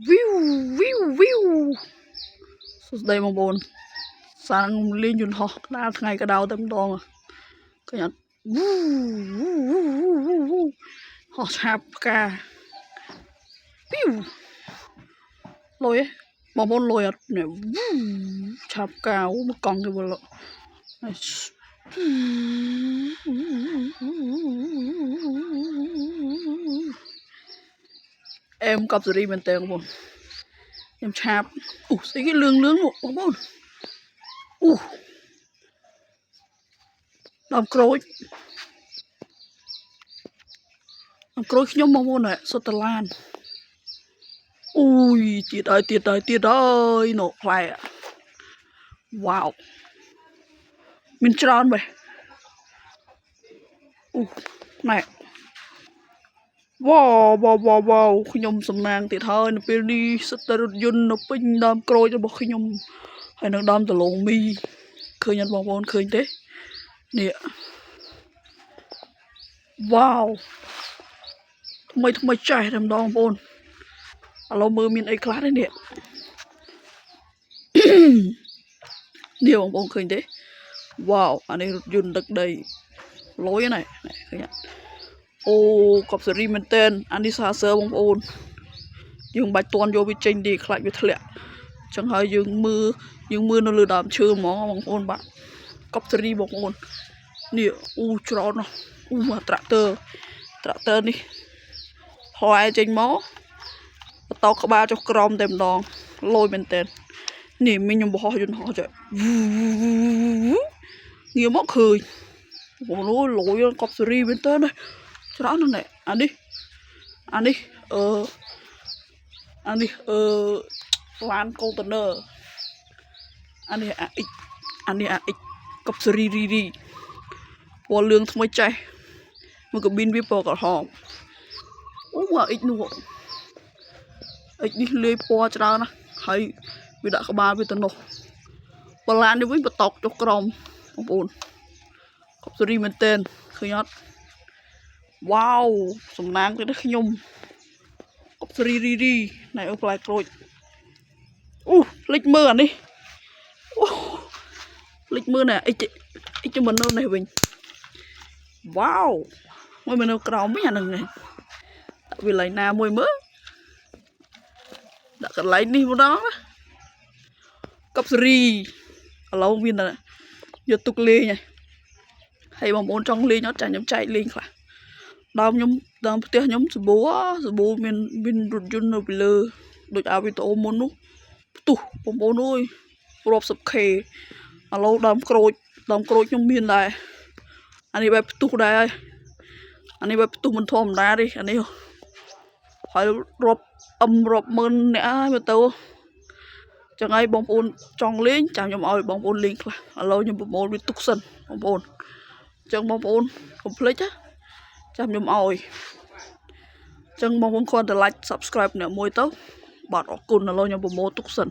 View view view សួស្តីបងប្អូនសាងលេងយន្តហោះក្តារថ្ងៃកដៅតែម្ដងឃើញអត់ហោះឆាបផ្កាពីវលុយបងប្អូនលុយអត់នេះឆាបផ្កាអូមកកង់ទៅវល់អែមកប់សេរីមែនតើបងប្អូនខ្ញុំឆាបអូស្អីគេលឿងបងប្អូនអូដល់ក្រូចខ្ញុំបងប្អូនសុទ្ធតឡានអូយទៀតហើយនោះផ្លែវ៉ាវមានច្រើនបែអូណែវ៉ាវខ្ញុំសំណាងទៀតហើយនៅពេលនេះសិតតែរថយន្តនៅពេញដើមក្រូចរបស់ខ្ញុំហើយនៅដើមដលងមីឃើញអត់បងប្អូនឃើញទេនេះវ៉ាវថ្មីចាស់តែម្ដងបងប្អូនឥឡូវមើលមានអីខ្លះទេនេះនេះបងប្អូនឃើញទេវ៉ាវអានេះរថយន្តដឹកដីលុយណាឃើញអត់អូកប់សេរីមែនតើអានេះសាសើបងប្អូនយើងបាច់តន់យកវាចេញទេខ្លាចវាធ្លាក់ចឹងហើយយើងមើលនៅលើដើមឈើហ្មងបងប្អូនបាទកប់សេរីបងប្អូននេះអូច្រើនណាស់អូមកត្រាក់ទ័រនេះហើយចេញមកបន្តក្បាលចុះក្រោមតែម្ដងលយមែនតើនេះមីខ្ញុំបោះយន្តហោះចេះងាកមកឃើញបងប្អូនលយកប់សេរីមែនតើច្រើនណាស់អានេះឡានកុងតឺន័រអានេះអាអ៊ិចកប់សេរីរីពណ៌លឿងថ្មីចេះមកកាប៊ីនវាពណ៌ក្រហមអូអាអ៊ិចនោះអ៊ិចនេះលាយពណ៌ច្រើនណាស់ហើយវាដាក់ក្បាលវាទៅនោះបឡាននេះវិញបតោកចុះក្រោមបងប្អូនកប់សេរីមែនតើឃើញអត់វ៉ាវសំណាងទៅដល់ខ្ញុំកប់សេរីរីណែអូផ្លែក្រូចអូភ្លេចមើលអានេះអូភ្លេចមើលណែអ៊ិចមិននៅនេះវិញវ៉ាវមួយមិននៅក្រោមវិញអានឹងដាក់វាឡៃណាមួយមើលដាក់កន្លែងនេះម្ដងណាកប់សេរីឥឡូវមានតែយកទុកលេងហើយបងប្អូនចង់លេងអត់ចាខ្ញុំចែកលេងខ្លះដើមផ្ទះខ្ញុំសាប៊ូមានរថយន្តនៅពីលើដូចអាវីដេអូមុននោះផ្ទុះបងប្អូនអើយរាប់សិបខេឥឡូវដើមក្រូចខ្ញុំមានដែរអានេះបែបផ្ទុះដែរហើយអានេះបែបផ្ទុះមិនធម្មតាទេអានេះហើយរាប់ម៉ឺនអ្នកហើយមើលទៅចឹងហើយបងប្អូនចង់លេងចាំខ្ញុំឲ្យបងប្អូនលេងខ្លះឥឡូវខ្ញុំប្រមូលវាទុកសិនបងប្អូនចឹងបងប្អូនកុំភ្លេចណាចាំខ្ញុំឲ្យចឹងបងប្អូនគ្រាន់តែ like subscribe អ្នកមួយទៅបាទអរគុណឥឡូវខ្ញុំប្រមូលទុកសិន